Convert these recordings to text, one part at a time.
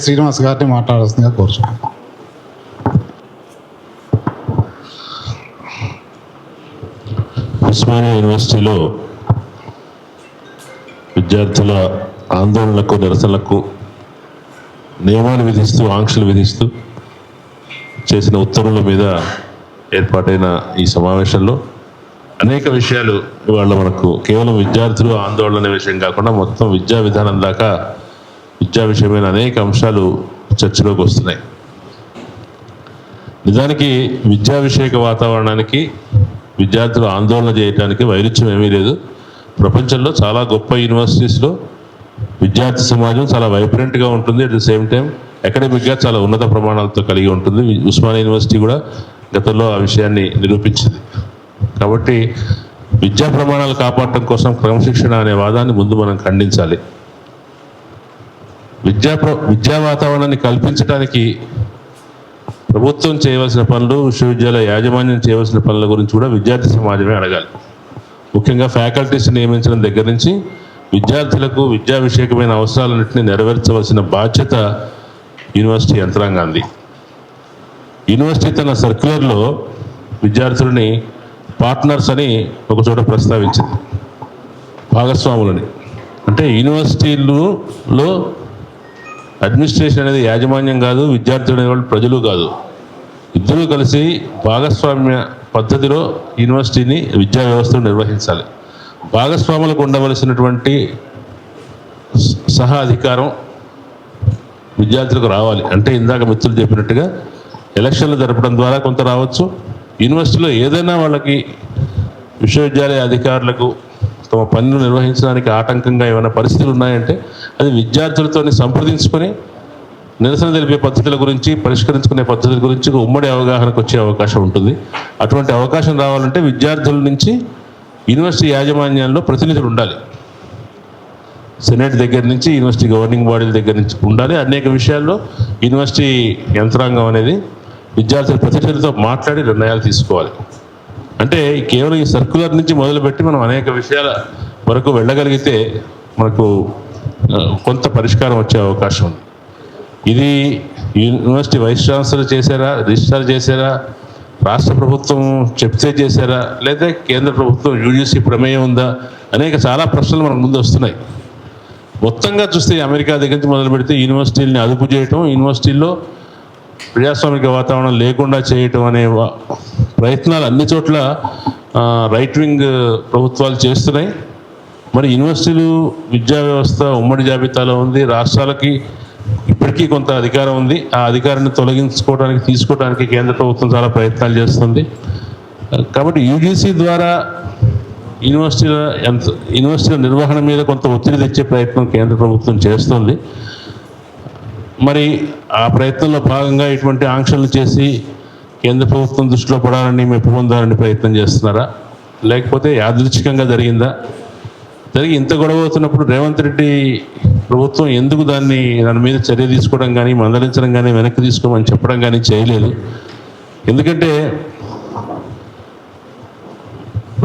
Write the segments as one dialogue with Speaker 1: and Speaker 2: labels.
Speaker 1: శ్రీనివాస్ గారిని మాట్లాడాల్సిందిగా కోరుచున్నాను.
Speaker 2: ఉస్మానియా యూనివర్సిటీలో విద్యార్థుల ఆందోళనలకు నిరసనలకు నియమాలు విధిస్తూ ఆంక్షలు విధిస్తూ చేసిన ఉత్తర్వుల మీద ఏర్పాటైన ఈ సమావేశంలో అనేక విషయాలు ఇవాళ మనకు కేవలం విద్యార్థులు ఆందోళన విషయం కాకుండా మొత్తం విద్యా విధానం దాకా విద్యా విషయమైన అనేక అంశాలు చర్చలోకి వస్తున్నాయి. నిజానికి విద్యా విషయక వాతావరణానికి విద్యార్థులు ఆందోళన చేయడానికి వైరుధ్యం ఏమీ లేదు. ప్రపంచంలో చాలా గొప్ప యూనివర్సిటీస్లో విద్యార్థి సమాజం చాలా వైబ్రెంట్గా ఉంటుంది. అట్ ద సేమ్ టైం అకాడమిక్గా చాలా ఉన్నత ప్రమాణాలతో కలిగి ఉంటుంది. ఉస్మానియా యూనివర్సిటీ కూడా గతంలో ఆ విషయాన్ని నిరూపించింది. కాబట్టి విద్యా ప్రమాణాలు కాపాడటం కోసం క్రమశిక్షణ అనే వాదాన్ని ముందు మనం ఖండించాలి. విద్యా వాతావరణాన్ని కల్పించడానికి ప్రభుత్వం చేయవలసిన పనులు, విశ్వవిద్యాలయ యాజమాన్యం చేయవలసిన పనుల గురించి కూడా విద్యార్థి సమాజమే అడగాలి. ముఖ్యంగా ఫ్యాకల్టీస్ నియమించడం దగ్గర నుంచి విద్యార్థులకు విద్యా విషయకమైన అవసరాలన్నింటినీ నెరవేర్చవలసిన బాధ్యత యూనివర్సిటీ యంత్రాంగాంది. యూనివర్సిటీ తన సర్క్యులర్లో విద్యార్థులని పార్ట్నర్స్ అని ఒక చోట ప్రస్తావించింది, భాగస్వాములని. అంటే యూనివర్సిటీలో అడ్మినిస్ట్రేషన్ అనేది యాజమాన్యం కాదు, విద్యార్థులు అనేవాళ్ళు ప్రజలు కాదు, ఇద్దరూ కలిసి భాగస్వామ్య పద్ధతిలో యూనివర్సిటీని విద్యా వ్యవస్థను నిర్వహించాలి. భాగస్వాములకు ఉండవలసినటువంటి సహా అధికారం విద్యార్థులకు రావాలి. అంటే ఇందాక మిత్రులు చెప్పినట్టుగా ఎలక్షన్లు జరపడం ద్వారా కొంత రావచ్చు. యూనివర్సిటీలో ఏదైనా వాళ్ళకి విశ్వవిద్యాలయ అధికారులకు తమ పనులు నిర్వహించడానికి ఆటంకంగా ఏమైనా పరిస్థితులు ఉన్నాయంటే అది విద్యార్థులతో సంప్రదించుకొని నిరసన తెలిపే పద్ధతుల గురించి, పరిష్కరించుకునే పద్ధతుల గురించి ఉమ్మడి అవగాహనకు వచ్చే అవకాశం ఉంటుంది. అటువంటి అవకాశం రావాలంటే విద్యార్థుల నుంచి యూనివర్సిటీ యాజమాన్యంలో ప్రతినిధులు ఉండాలి. సెనేట్ దగ్గర నుంచి యూనివర్సిటీ గవర్నింగ్ బాడీల దగ్గర నుంచి ఉండాలి. అనేక విషయాల్లో యూనివర్సిటీ యంత్రాంగం అనేది విద్యార్థుల ప్రతినిధులతో మాట్లాడి నిర్ణయాలు తీసుకోవాలి. అంటే కేవలం ఈ సర్క్యులర్ నుంచి మొదలుపెట్టి మనం అనేక విషయాల వరకు వెళ్ళగలిగితే మనకు కొంత పరిష్కారం వచ్చే అవకాశం ఉంది. ఇది యూనివర్సిటీ వైస్ ఛాన్సలర్ చేశారా, రిజిస్ట్రార్ చేశారా, రాష్ట్ర ప్రభుత్వం చెప్తే చేశారా, లేదా కేంద్ర ప్రభుత్వం యూజీసీ ప్రమేయం ఉందా, అనేక చాలా ప్రశ్నలు మనకు ముందు వస్తున్నాయి. మొత్తంగా చూస్తే అమెరికా దగ్గర నుంచి మొదలు పెడితే యూనివర్సిటీలని అదుపు చేయటం, యూనివర్సిటీల్లో ప్రజాస్వామిక వాతావరణం లేకుండా చేయటం అనే ప్రయత్నాలు అన్ని చోట్ల రైట్ వింగ్ ప్రభుత్వాలు చేస్తున్నాయి. మరి యూనివర్సిటీలు విద్యా వ్యవస్థ ఉమ్మడి జాబితాలో ఉంది. రాష్ట్రాలకి ఇప్పటికీ కొంత అధికారం ఉంది. ఆ అధికారాన్ని తీసుకోవడానికి కేంద్ర ప్రభుత్వం చాలా ప్రయత్నాలు చేస్తుంది. కాబట్టి యూజీసీ ద్వారా యూనివర్సిటీల నిర్వహణ మీద కొంత ఒత్తిడి తెచ్చే ప్రయత్నం కేంద్ర ప్రభుత్వం చేస్తుంది. మరి ఆ ప్రయత్నంలో భాగంగా ఇటువంటి ఆంక్షలు చేసి కేంద్ర ప్రభుత్వం దృష్టిలో పడాలని, మెప్పు పొందాలని ప్రయత్నం చేస్తున్నారా, లేకపోతే యాదృచ్ఛికంగా జరిగిందా? జరిగి ఇంత గొడవ అవుతున్నప్పుడు రేవంత్ రెడ్డి ప్రభుత్వం ఎందుకు దాని మీద చర్య తీసుకోవడం కానీ, మందలించడం కానీ, వెనక్కి తీసుకోమని చెప్పడం కానీ చేయలేదు? ఎందుకంటే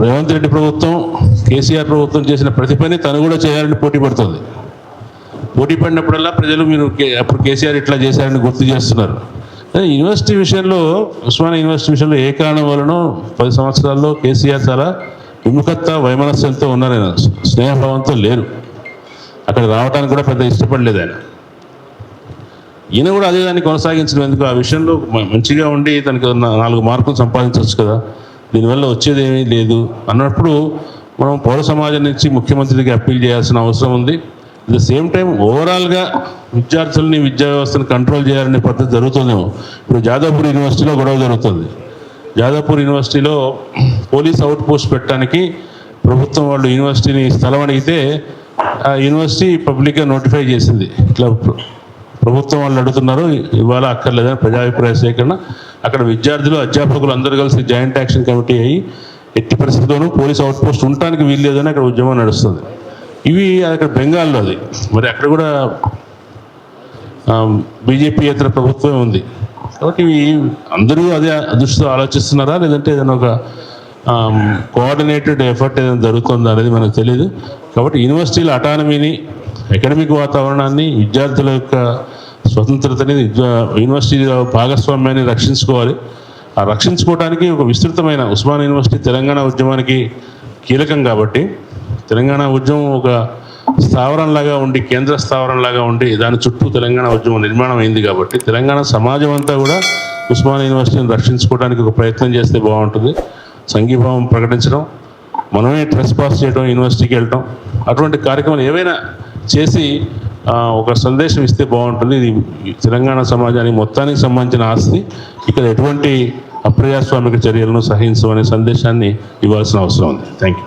Speaker 2: రేవంత్ రెడ్డి ప్రభుత్వం, కేసీఆర్ ప్రభుత్వం చేసిన ప్రతి పని తను కూడా చేయాలని పోటీ పడుతుంది. పోటీ పడినప్పుడల్లా ప్రజలు మీరు అప్పుడు కేసీఆర్ ఇట్లా చేశారని గుర్తు చేస్తున్నారు. యూనివర్సిటీ విషయంలో, ఉస్మానియా యూనివర్సిటీ విషయంలో ఏ కారణం వలనో 10 సంవత్సరాల్లో కేసీఆర్ చాలా విముఖత, వైమనస్యంతో ఉన్నారు. ఆయన స్నేహభావంతో లేరు. అక్కడ రావడానికి కూడా పెద్ద ఇష్టపడలేదు ఆయన. ఈయన కూడా అదే దాన్ని కొనసాగించడం ఎందుకు? ఆ విషయంలో మంచిగా ఉండి తనకి 4 మార్కులు సంపాదించవచ్చు కదా, దీనివల్ల వచ్చేది ఏమీ లేదు అన్నప్పుడు మనం పౌర సమాజం నుంచి ముఖ్యమంత్రికి అప్పీల్ చేయాల్సిన అవసరం ఉంది. అట్ ద సేమ్ టైం ఓవరాల్గా విద్యార్థుల్ని, విద్యా వ్యవస్థను కంట్రోల్ చేయాలనే పద్ధతి జరుగుతుందేమో. ఇప్పుడు జాదవ్పూర్ యూనివర్సిటీలో గొడవ జరుగుతుంది. జాదవ్పూర్ యూనివర్సిటీలో పోలీస్ అవుట్ పోస్ట్ పెట్టడానికి ప్రభుత్వం వాళ్ళు యూనివర్సిటీని స్థలం అడిగితే ఆ యూనివర్సిటీ పబ్లిక్గా నోటిఫై చేసింది, ఇట్లా ప్రభుత్వం వాళ్ళు అడుగుతున్నారు, ఇవాళ అక్కర్లేదని ప్రజాభిప్రాయ సేకరణ. అక్కడ విద్యార్థులు, అధ్యాపకులు అందరూ కలిసి జాయింట్ యాక్షన్ కమిటీ అయ్యి ఎట్టి పరిస్థితుల్లోనూ పోలీస్ అవుట్ పోస్ట్ ఉండటానికి వీలు లేదని అక్కడ ఉద్యమం నడుస్తుంది. ఇవి అక్కడ బెంగాల్లో అది. మరి అక్కడ కూడా బీజేపీయేతర ప్రభుత్వమే ఉంది. కాబట్టి ఇవి అందరూ అదే దృష్టితో ఆలోచిస్తున్నారా, లేదంటే ఏదైనా ఒక కోఆర్డినేటెడ్ ఎఫర్ట్ ఏదైనా జరుగుతుందా అనేది మనకు తెలియదు. కాబట్టి యూనివర్సిటీల అటానమీని, అకాడమిక్ వాతావరణాన్ని, విద్యార్థుల యొక్క స్వతంత్రతని యూనివర్సిటీ భాగస్వామ్యాన్ని రక్షించుకోవాలి. ఆ రక్షించుకోవడానికి ఒక విస్తృతమైన ఉస్మానియా యూనివర్సిటీ తెలంగాణ ఉద్యమానికి కీలకం కాబట్టి తెలంగాణ ఉద్యమం ఒక స్థావరంలాగా ఉండి, కేంద్ర స్థావరంలాగా ఉండి దాని చుట్టూ తెలంగాణ ఉద్యమం నిర్మాణం అయింది కాబట్టి తెలంగాణ సమాజం అంతా కూడా ఉస్మానియా యూనివర్సిటీని రక్షించుకోవడానికి ఒక ప్రయత్నం చేస్తే బాగుంటుంది. సంఘీభావం ప్రకటించడం, మనమే ట్రెస్ పాస్ చేయడం, యూనివర్సిటీకి వెళ్ళటం, అటువంటి కార్యక్రమాలు ఏవైనా చేసి ఒక సందేశం ఇస్తే బాగుంటుంది. ఇది తెలంగాణ సమాజానికి మొత్తానికి సంబంధించిన ఆస్తి. ఇక్కడ ఎటువంటి అప్రజాస్వామిక చర్యలను సహించమనే సందేశాన్ని ఇవ్వాల్సిన అవసరం ఉంది. Thank you.